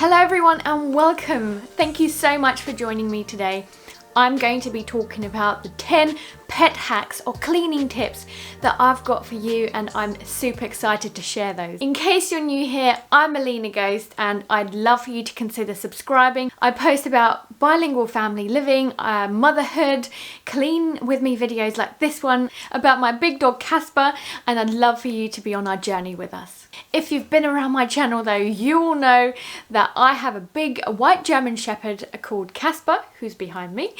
Hello everyone and welcome. Thank you so much for joining me today. I'm going to be talking about the 10 pet hacks or cleaning tips that I've got for you, and I'm super excited to share those. In case you're new here, I'm Alina Ghost and I'd love for you to consider subscribing. I post about bilingual family living, motherhood, clean with me videos like this one, about my big dog Casper, and I'd love for you to be on our journey with us. If you've been around my channel though, you will know that I have a big white German Shepherd called Casper, who's behind me,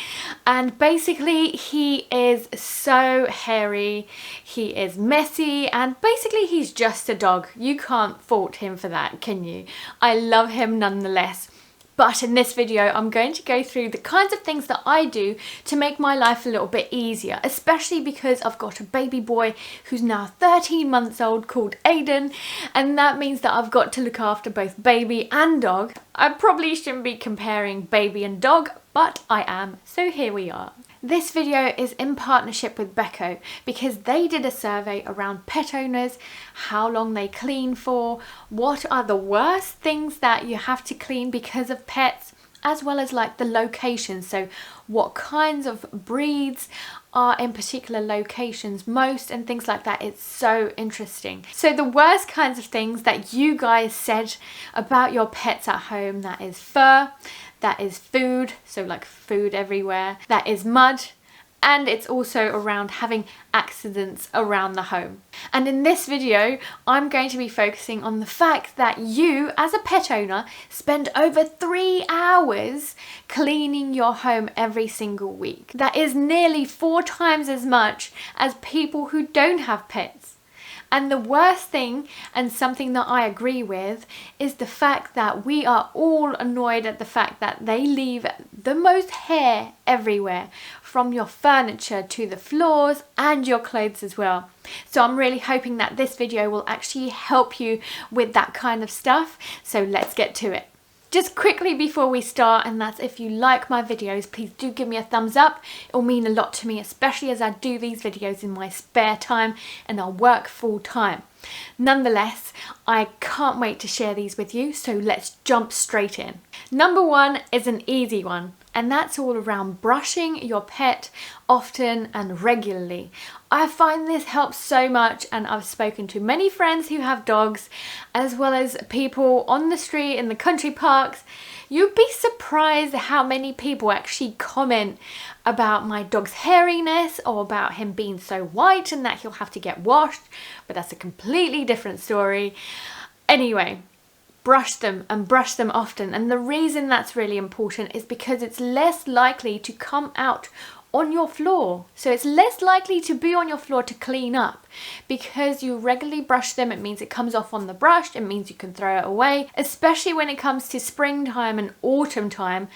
and basically he is so hairy, he is messy, and basically he's just a dog. You can't fault him for that, can you? I love him nonetheless. But in this video, I'm going to go through the kinds of things that I do to make my life a little bit easier, especially because I've got a baby boy who's now 13 months old called Aiden, and that means that I've got to look after both baby and dog. I probably shouldn't be comparing baby and dog, but I am, so here we are. This video is in partnership with Beko because they did a survey around pet owners, how long they clean for, what are the worst things that you have to clean because of pets, as well as like the locations, so what kinds of breeds are in particular locations most and things like that. It's so interesting. So the worst kinds of things that you guys said about your pets at home, that is fur, that is food, so like food everywhere, that is mud, and it's also around having accidents around the home. And in this video, I'm going to be focusing on the fact that you, as a pet owner, spend over 3 hours cleaning your home every single week. That is nearly 4 times as much as people who don't have pets. And the worst thing, and something that I agree with, is the fact that we are all annoyed at the fact that they leave the most hair everywhere, from your furniture to the floors and your clothes as well. So I'm really hoping that this video will actually help you with that kind of stuff. So let's get to it. Just quickly before we start, and that's if you like my videos, please do give me a thumbs up. It will mean a lot to me, especially as I do these videos in my spare time and I work full time. Nonetheless, I can't wait to share these with you, so let's jump straight in. Number 1 is an easy one, and that's all around brushing your pet often and regularly. I find this helps so much, and I've spoken to many friends who have dogs, as well as people on the street in the country parks. You'd be surprised how many people actually comment about my dog's hairiness or about him being so white and that he'll have to get washed, but that's a completely different story. Anyway, brush them and brush them often, and the reason that's really important is because it's less likely to come out on your floor. So it's less likely to be on your floor to clean up because you regularly brush them. It means it comes off on the brush. It means you can throw it away, especially when it comes to springtime and autumn time.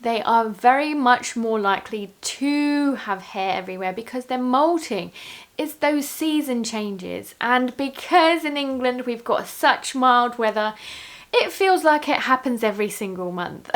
They are very much more likely to have hair everywhere because they're molting. It's those season changes, and because in England we've got such mild weather, it feels like it happens every single month.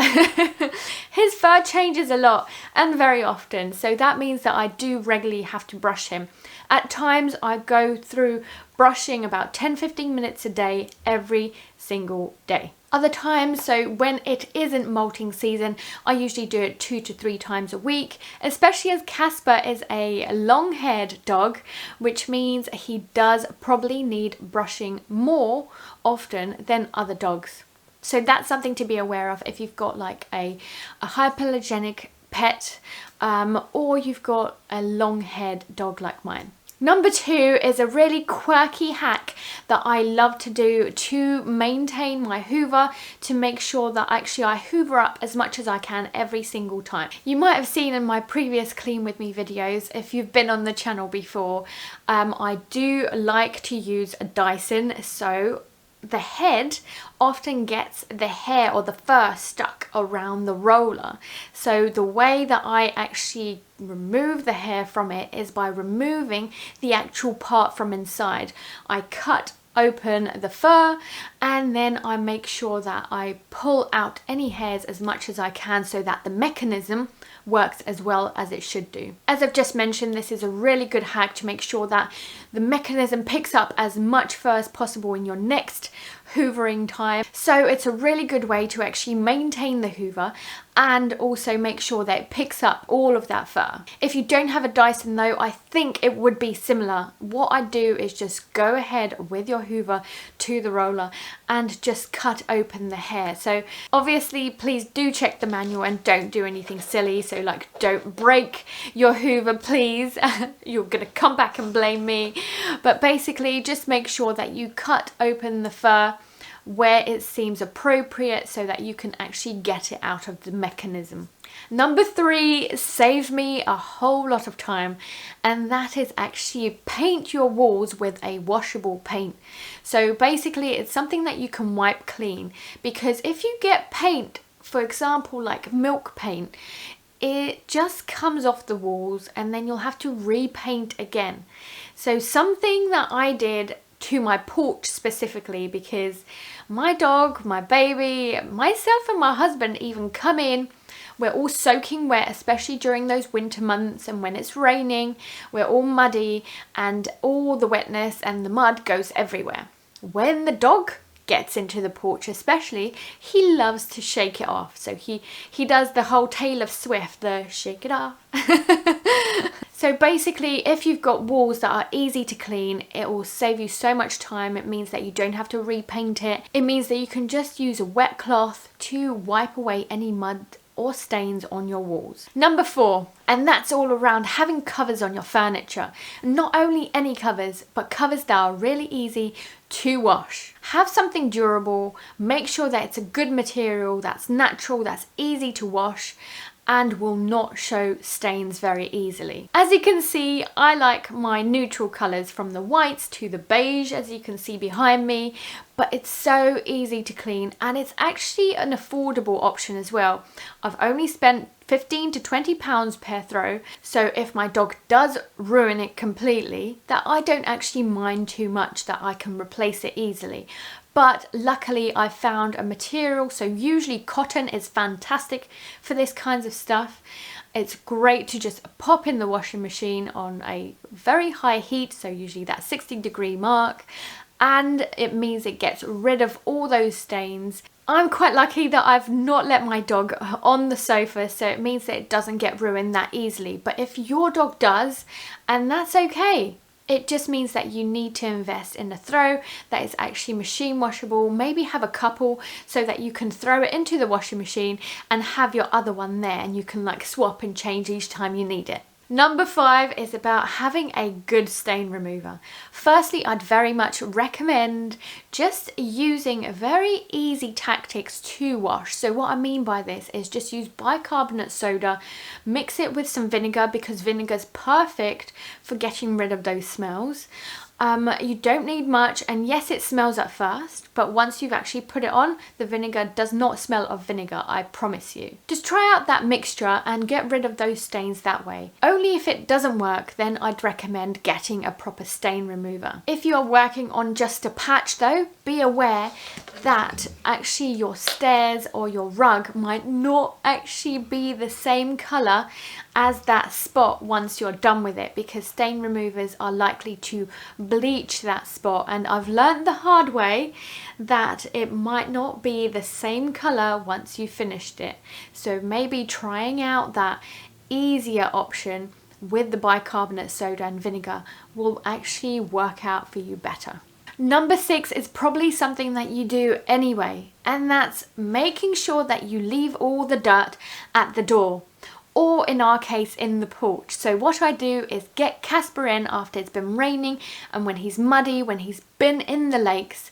His fur changes a lot and very often, so that means that I do regularly have to brush him. At times I go through brushing about 10-15 minutes a day every single day. Other times, so when it isn't molting season, I usually do it 2 to 3 times a week, especially as Casper is a long-haired dog, which means he does probably need brushing more often than other dogs. So that's something to be aware of if you've got like a hypoallergenic pet, or you've got a long-haired dog like mine. Number 2 is a really quirky hack that I love to do to maintain my Hoover, to make sure that actually I Hoover up as much as I can every single time. You might have seen in my previous Clean With Me videos, if you've been on the channel before, I do like to use a Dyson, so the head often gets the hair or the fur stuck around the roller. So the way that I actually remove the hair from it is by removing the actual part from inside. I cut open the fur and then I make sure that I pull out any hairs as much as I can so that the mechanism works as well as it should do. As I've just mentioned, this is a really good hack to make sure that the mechanism picks up as much fur as possible in your next hoovering time. So it's a really good way to actually maintain the Hoover and also make sure that it picks up all of that fur. If you don't have a Dyson though, I think it would be similar. What I do is just go ahead with your Hoover to the roller and just cut open the hair. So obviously please do check the manual and don't do anything silly. So like, don't break your Hoover, please. You're gonna come back and blame me. But basically just make sure that you cut open the fur where it seems appropriate so that you can actually get it out of the mechanism. Number 3 saves me a whole lot of time, and that is actually paint your walls with a washable paint. So basically it's something that you can wipe clean, because if you get paint, for example like milk paint, it just comes off the walls and then you'll have to repaint again. So something that I did to my porch specifically, because my dog, my baby, myself and my husband even come in, we're all soaking wet, especially during those winter months, and when it's raining we're all muddy and all the wetness and the mud goes everywhere. When the dog gets into the porch especially, he loves to shake it off. So he does the whole Taylor Swift, the shake it off. So basically if you've got walls that are easy to clean, it will save you so much time. It means that you don't have to repaint it. It means that you can just use a wet cloth to wipe away any mud or stains on your walls. Number 4, and that's all around having covers on your furniture. Not only any covers, but covers that are really easy to wash. Have something durable, make sure that it's a good material, that's natural, that's easy to wash, and will not show stains very easily. As you can see, I like my neutral colours, from the whites to the beige, as you can see behind me, but it's so easy to clean and it's actually an affordable option as well. I've only spent 15 to 20 pounds per throw, so if my dog does ruin it completely, that I don't actually mind too much, that I can replace it easily. But luckily I found a material, so usually cotton is fantastic for this kinds of stuff. It's great to just pop in the washing machine on a very high heat, so usually that 60-degree mark, and it means it gets rid of all those stains. I'm quite lucky that I've not let my dog on the sofa, so it means that it doesn't get ruined that easily. But if your dog does, and that's okay. It just means that you need to invest in a throw that is actually machine washable. Maybe have a couple so that you can throw it into the washing machine and have your other one there, and you can like swap and change each time you need it. Number 5 is about having a good stain remover. Firstly, I'd very much recommend just using very easy tactics to wash. So what I mean by this is just use bicarbonate soda, mix it with some vinegar, because vinegar is perfect for getting rid of those smells. You don't need much, and yes, it smells at first, but once you've actually put it on, the vinegar does not smell of vinegar, I promise you. Just try out that mixture and get rid of those stains that way. Only if it doesn't work, then I'd recommend getting a proper stain remover. If you are working on just a patch though, be aware that actually your stairs or your rug might not actually be the same colour as that spot once you're done with it, because stain removers are likely to bleach that spot, and I've learned the hard way that it might not be the same colour once you finished it. So maybe trying out that easier option with the bicarbonate soda and vinegar will actually work out for you better. Number 6 is probably something that you do anyway, and that's making sure that you leave all the dirt at the door, or in our case in the porch. So what I do is get Casper in after it's been raining and when he's muddy, when he's been in the lakes,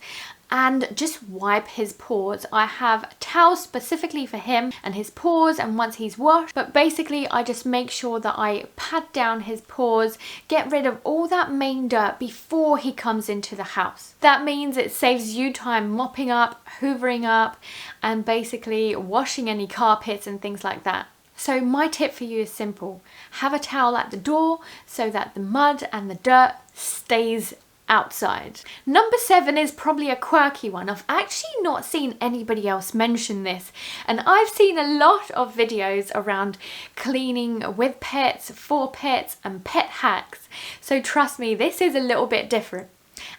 and just wipe his paws. I have towels specifically for him and his paws, and once he's washed, but basically I just make sure that I pat down his paws, get rid of all that main dirt before he comes into the house. That means it saves you time mopping up, hoovering up, and basically washing any carpets and things like that. So my tip for you is simple. Have a towel at the door so that the mud and the dirt stays outside. Number 7 is probably a quirky one. I've actually not seen anybody else mention this, and I've seen a lot of videos around cleaning with pets, for pets, and pet hacks. So trust me, this is a little bit different.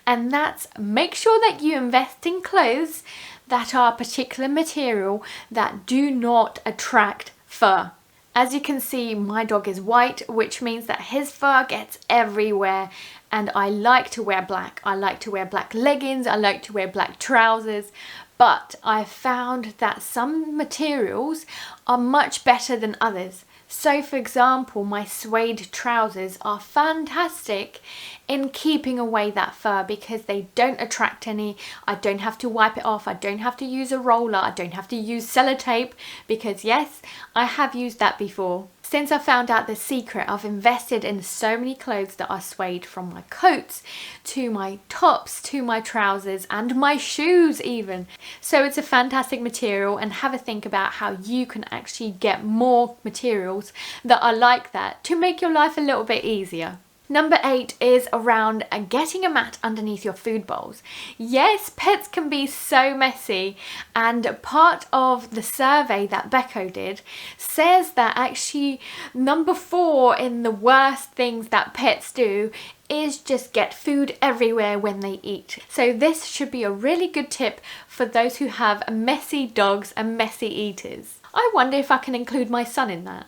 And that's make sure that you invest in clothes that are a particular material that do not attract fur. As you can see, my dog is white, which means that his fur gets everywhere, and I like to wear black. I like to wear black leggings, I like to wear black trousers, but I found that some materials are much better than others. So for example, my suede trousers are fantastic in keeping away that fur because they don't attract any. I don't have to wipe it off, I don't have to use a roller, I don't have to use sellotape because yes, I have used that before. Since I found out the secret, I've invested in so many clothes that are suede, from my coats to my tops to my trousers and my shoes even. So it's a fantastic material, and have a think about how you can actually get more materials that are like that to make your life a little bit easier. Number 8 is around getting a mat underneath your food bowls. Yes, pets can be so messy, and part of the survey that Becco did says that actually number 4 in the worst things that pets do is just get food everywhere when they eat. So this should be a really good tip for those who have messy dogs and messy eaters. I wonder if I can include my son in that.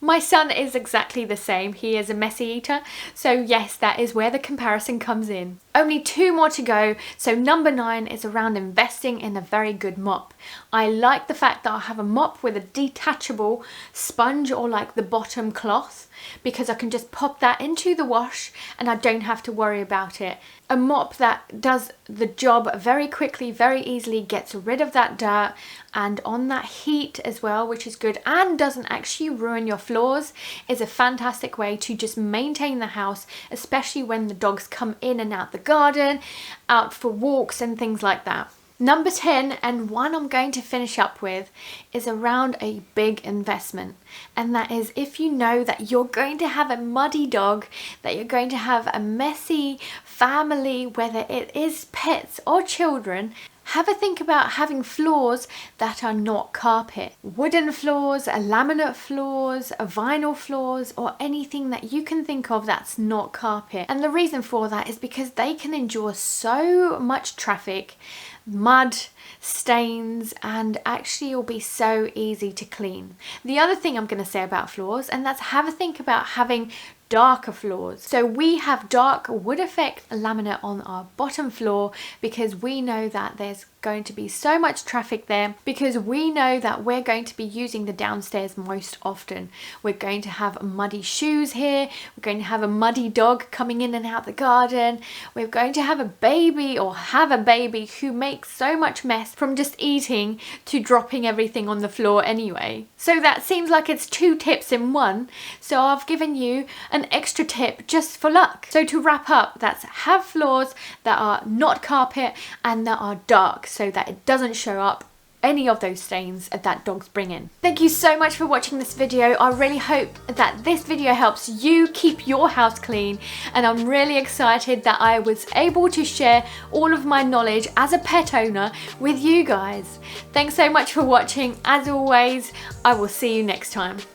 My son is exactly the same. He is a messy eater. So yes, that is where the comparison comes in. Only 2 more to go. So number 9 is around investing in a very good mop. I like the fact that I have a mop with a detachable sponge or like the bottom cloth, because I can just pop that into the wash and I don't have to worry about it. A mop that does the job very quickly, very easily, gets rid of that dirt and on that heat as well, which is good, and doesn't actually ruin your floors, is a fantastic way to just maintain the house, especially when the dogs come in and out the garden, out for walks and things like that. Number 10, and one I'm going to finish up with, is around a big investment, and that is if you know that you're going to have a muddy dog, that you're going to have a messy family, whether it is pets or children, have a think about having floors that are not carpet. Wooden floors, laminate floors, vinyl floors, or anything that you can think of that's not carpet. And the reason for that is because they can endure so much traffic, mud, stains, and actually it'll be so easy to clean. The other thing I'm going to say about floors, and that's have a think about having darker floors. So we have dark wood effect laminate on our bottom floor because we know that there's going to be so much traffic there, because we know that we're going to be using the downstairs most often. We're going to have muddy shoes here, we're going to have a muddy dog coming in and out the garden, we're going to have a baby who makes so much mess from just eating to dropping everything on the floor anyway. So that seems like it's 2 tips in one, so I've given you an extra tip just for luck. So to wrap up, that's have floors that are not carpet and that are dark, so that it doesn't show up any of those stains that dogs bring in. Thank you so much for watching this video. I really hope that this video helps you keep your house clean, and I'm really excited that I was able to share all of my knowledge as a pet owner with you guys. Thanks so much for watching. As always, I will see you next time.